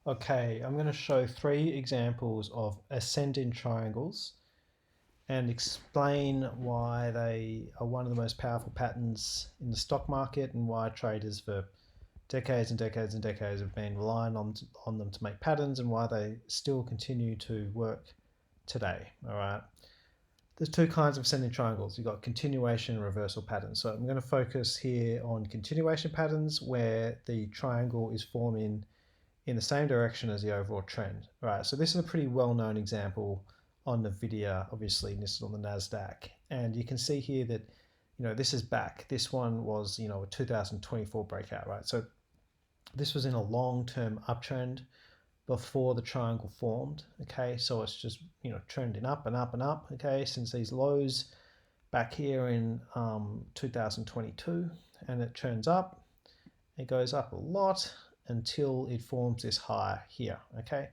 Okay, I'm going to show 3 examples of ascending triangles and explain why they are one of the most powerful patterns in the stock market and why traders for decades and decades and decades have been relying on them to make patterns and why they still continue to work today. All right. There's 2 kinds of ascending triangles. You've got continuation and reversal patterns. So I'm going to focus here on continuation patterns where the triangle is forming in the same direction as the overall trend. All right, so this is a pretty well-known example on NVIDIA, obviously listed on the NASDAQ. And you can see here that, this is back. This one was, a 2024 breakout, right? So this was in a long-term uptrend before the triangle formed, okay? So it's just, trending up and up and up, okay, since these lows back here in 2022, and it trends up, it goes up a lot until it forms this high here, okay?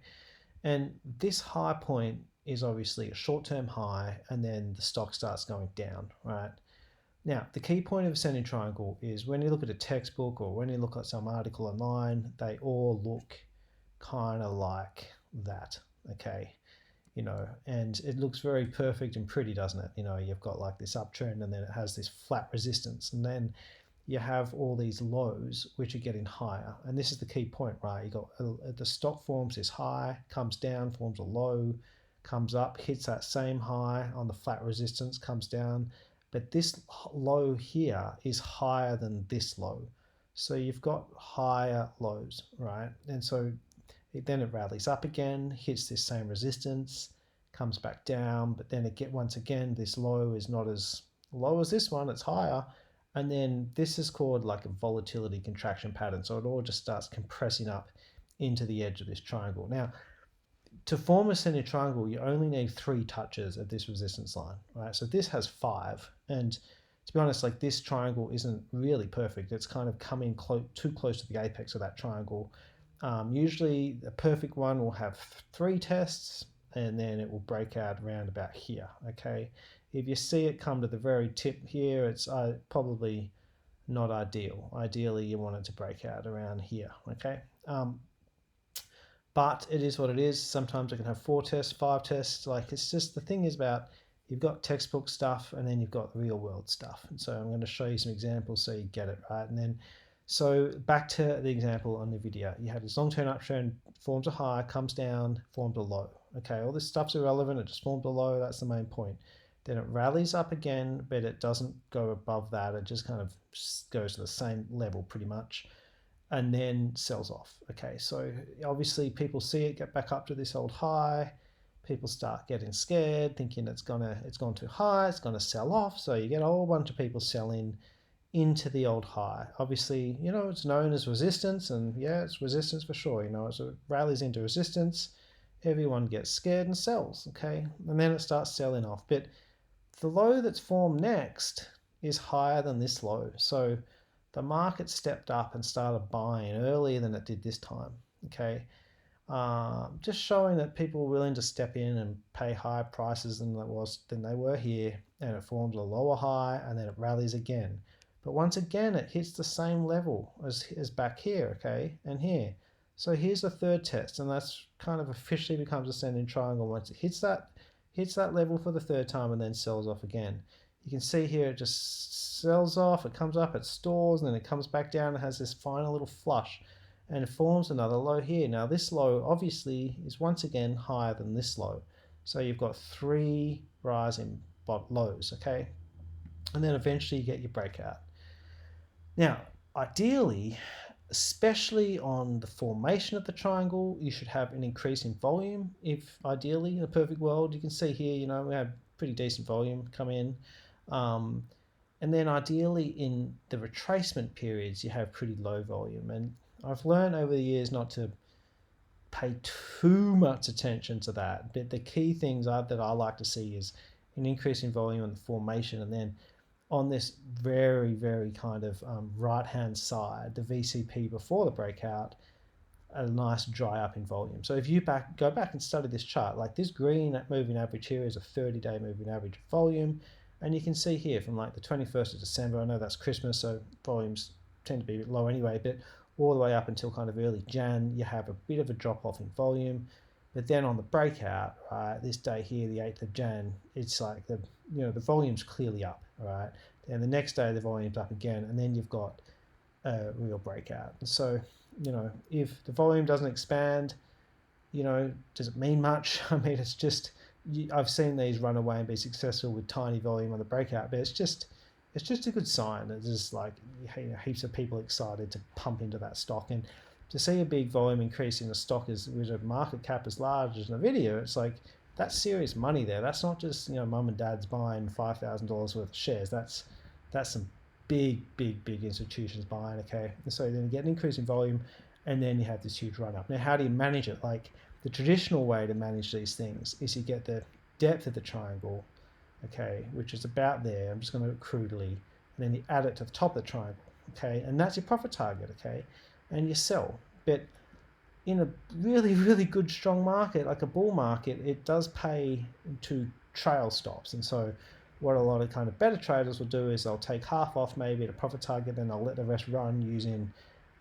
And this high point is obviously a short-term high, and then the stock starts going down, right? Now, the key point of ascending triangle is when you look at a textbook or when you look at some article online, they all look kind of like that, okay? And it looks very perfect and pretty, doesn't it? You've got like this uptrend and then it has this flat resistance, and then you have all these lows which are getting higher. And this is the key point, right? You got the stock forms this high, comes down, forms a low, comes up, hits that same high on the flat resistance, comes down. But this low here is higher than this low. So you've got higher lows, right? And so then it rallies up again, hits this same resistance, comes back down, but then once again, this low is not as low as this one, it's higher. And then this is called like a volatility contraction pattern. So it all just starts compressing up into the edge of this triangle. Now, to form a ascending triangle, you only need 3 touches of this resistance line, right? So this has 5. And to be honest, like this triangle isn't really perfect. It's kind of coming too close to the apex of that triangle. Usually a perfect one will have 3 tests and then it will break out around about here, okay? If you see it come to the very tip here, it's probably not ideal. Ideally, you want it to break out around here, okay? But it is what it is. Sometimes it can have 4 tests, 5 tests. Like, it's just, the thing is about, you've got textbook stuff and then you've got real world stuff. And so I'm going to show you some examples so you get it, right? And then, so back to the example on the video, you have this long-term uptrend, forms a high, comes down, forms a low. Okay, all this stuff's irrelevant, it just formed a low, that's the main point. Then it rallies up again, but it doesn't go above that. It just kind of goes to the same level pretty much, and then sells off. Okay, so obviously people see it get back up to this old high. People start getting scared, thinking it's gone too high, it's gonna sell off. So you get a whole bunch of people selling into the old high. Obviously, it's known as resistance, and yeah, it's resistance for sure. As it rallies into resistance, everyone gets scared and sells. Okay, and then it starts selling off. But the low that's formed next is higher than this low. So the market stepped up and started buying earlier than it did this time. Okay, just showing that people were willing to step in and pay higher prices than they were here, and it forms a lower high and then it rallies again. But once again, it hits the same level as back here, okay, and here. So here's the third test, and that's kind of officially becomes ascending triangle once it hits that level for the third time and then sells off again. You can see here it just sells off, it comes up, it stores, and then it comes back down and has this final little flush, and it forms another low here. Now this low obviously is once again higher than this low. So you've got 3 rising lows, okay? And then eventually you get your breakout. Now, ideally, especially on the formation of the triangle, you should have an increase in volume. If ideally, in a perfect world, you can see here, we have pretty decent volume come in. And then ideally in the retracement periods, you have pretty low volume. And I've learned over the years not to pay too much attention to that. But the key things that I like to see is an increase in volume and the formation, and then on this very, very kind of right-hand side, the VCP before the breakout, a nice dry up in volume. So if you go back and study this chart, like this green moving average here is a 30-day moving average volume. And you can see here from like the 21st of December, I know that's Christmas, so volumes tend to be a bit low anyway, but all the way up until kind of early Jan, you have a bit of a drop off in volume. But then on the breakout, right, this day here, the 8th of Jan, it's like the volume's clearly up, right? And the next day the volume's up again, and then you've got a real breakout. And so, if the volume doesn't expand, does it mean much? I mean, it's just, I've seen these run away and be successful with tiny volume on the breakout, but it's just a good sign. It's just like heaps of people excited to pump into that stock, and to see a big volume increase in a stock with a market cap as large as Nvidia, it's like that's serious money there. That's not just mum and dad's buying $5,000 worth of shares. That's some big institutions buying. Okay, and so then you get an increase in volume, and then you have this huge run up. Now, how do you manage it? Like the traditional way to manage these things is you get the depth of the triangle, okay, which is about there. I'm just going to crudely, and then you add it to the top of the triangle, okay, and that's your profit target, okay, and you sell. But in a really good strong market like a bull market, it does pay to trail stops. And so what a lot of kind of better traders will do is they'll take half off maybe at a profit target, then they'll let the rest run using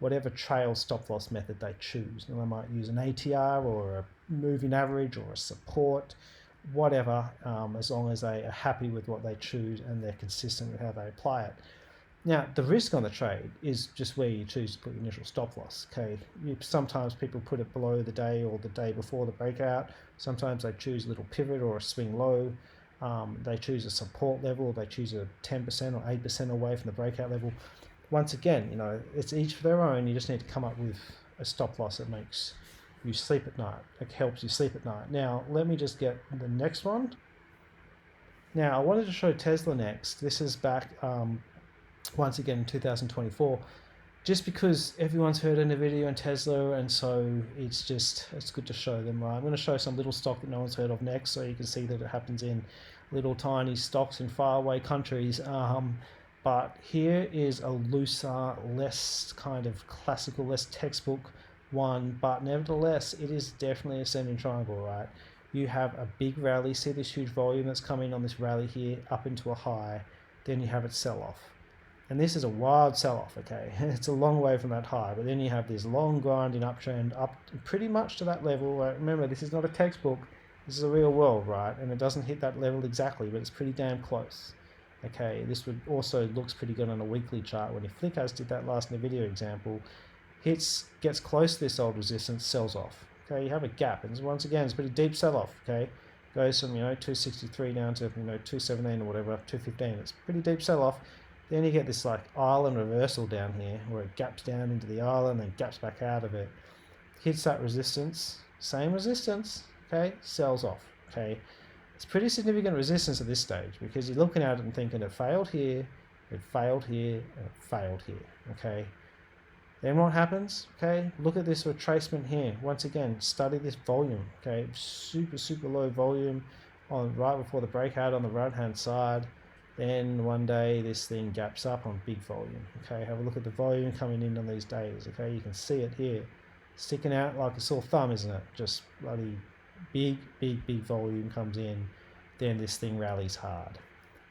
whatever trail stop loss method they choose. And they might use an ATR or a moving average or a support, whatever, as long as they are happy with what they choose and they're consistent with how they apply it. Now, the risk on the trade is just where you choose to put your initial stop loss. Okay, sometimes people put it below the day or the day before the breakout. Sometimes they choose a little pivot or a swing low. They choose a support level. They choose a 10% or 8% away from the breakout level. Once again, it's each for their own. You just need to come up with a stop loss that makes you sleep at night. It helps you sleep at night. Now, let me just get the next one. Now, I wanted to show Tesla next. This is back once again in 2024, just because everyone's heard of Nvidia and Tesla, and so it's good to show them. Right, I'm going to show some little stock that no one's heard of next, so you can see that it happens in little tiny stocks in faraway countries. But here is a looser, less kind of classical, less textbook one, but nevertheless it is definitely ascending triangle. Right, you have a big rally. See this huge volume that's coming on this rally here up into a high, then you have it sell off. And this is a wild sell-off, okay? It's a long way from that high, but then you have this long grinding uptrend up pretty much to that level. Remember, this is not a textbook. This is a real world, right? And it doesn't hit that level exactly, but it's pretty damn close. Okay, this would also looks pretty good on a weekly chart. When if Flickhouse did that last Nvidia example, gets close to this old resistance, sells off. Okay, you have a gap, and once again, it's a pretty deep sell-off. Okay, goes from 263 down to 217 or whatever, 215. It's a pretty deep sell-off. Then you get this like island reversal down here where it gaps down into the island and gaps back out of it. Hits that resistance, same resistance, okay, sells off, okay. It's pretty significant resistance at this stage because you're looking at it and thinking it failed here, it failed here, and it failed here, okay. Then what happens? Okay, look at this retracement here. Once again, study this volume, okay, super low volume on right before the breakout on the right hand side. Then one day this thing gaps up on big volume. Okay, have a look at the volume coming in on these days. Okay, you can see it here, sticking out like a sore thumb, isn't it? Just bloody big volume comes in. Then this thing rallies hard.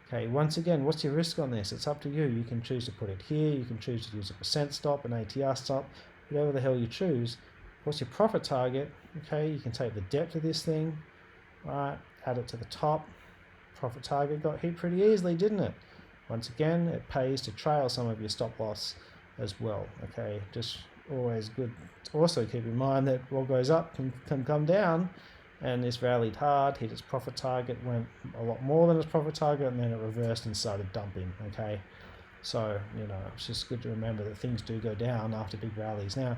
Okay, once again, what's your risk on this? It's up to you. You can choose to put it here. You can choose to use a percent stop, an ATR stop, whatever the hell you choose. What's your profit target? Okay, you can take the depth of this thing, right? Add it to the top. Profit target got hit pretty easily, didn't it? Once again, it pays to trail some of your stop loss as well. Okay, just always good. Also keep in mind that what goes up can come down, and this rallied hard, hit its profit target, went a lot more than its profit target, and then it reversed and started dumping. Okay, so it's just good to remember that things do go down after big rallies. Now,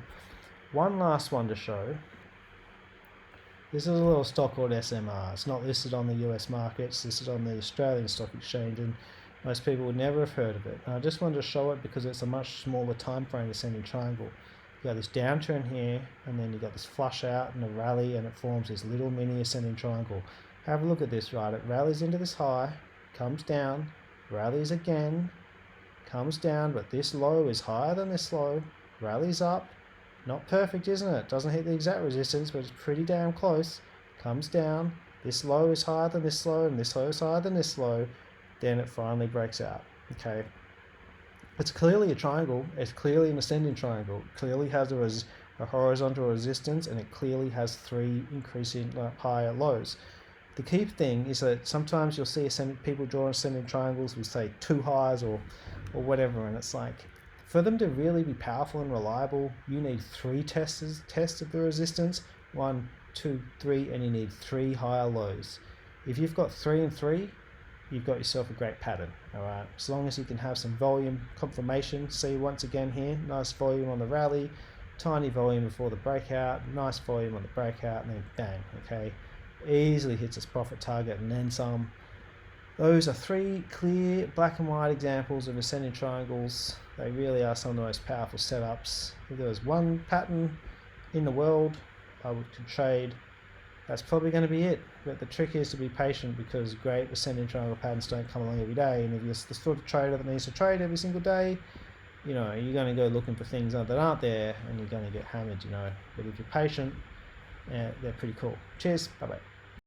one last one to show. This is a little stock called SMR. It's not listed on the US markets. This is on the Australian Stock Exchange, and most people would never have heard of it. And I just wanted to show it because it's a much smaller time frame ascending triangle. You got this downturn here, and then you got this flush out and a rally, and it forms this little mini ascending triangle. Have a look at this, right? It rallies into this high, comes down, rallies again, comes down, but this low is higher than this low, rallies up. Not perfect, isn't it? Doesn't hit the exact resistance, but it's pretty damn close. Comes down. This low is higher than this low, and this low is higher than this low. Then it finally breaks out. Okay. It's clearly a triangle. It's clearly an ascending triangle. It clearly has a horizontal resistance, and it clearly has 3 increasing higher lows. The key thing is that sometimes you'll see people draw ascending triangles with, say, 2 highs or whatever, and it's like, for them to really be powerful and reliable, you need 3 tests of the resistance, 1, 2, 3, and you need 3 higher lows. If you've got 3 and 3, you've got yourself a great pattern. All right, as long as you can have some volume confirmation. See, once again here, nice volume on the rally, tiny volume before the breakout, nice volume on the breakout, and then bang. Okay, easily hits its profit target and then some. Those are 3 clear black and white examples of ascending triangles. They really are some of the most powerful setups. If there was one pattern in the world I could trade, that's probably going to be it. But the trick is to be patient, because great ascending triangle patterns don't come along every day. And if you're the sort of trader that needs to trade every single day, you're going to go looking for things that aren't there, and you're going to get hammered. But if you're patient, they're pretty cool. Cheers. Bye bye.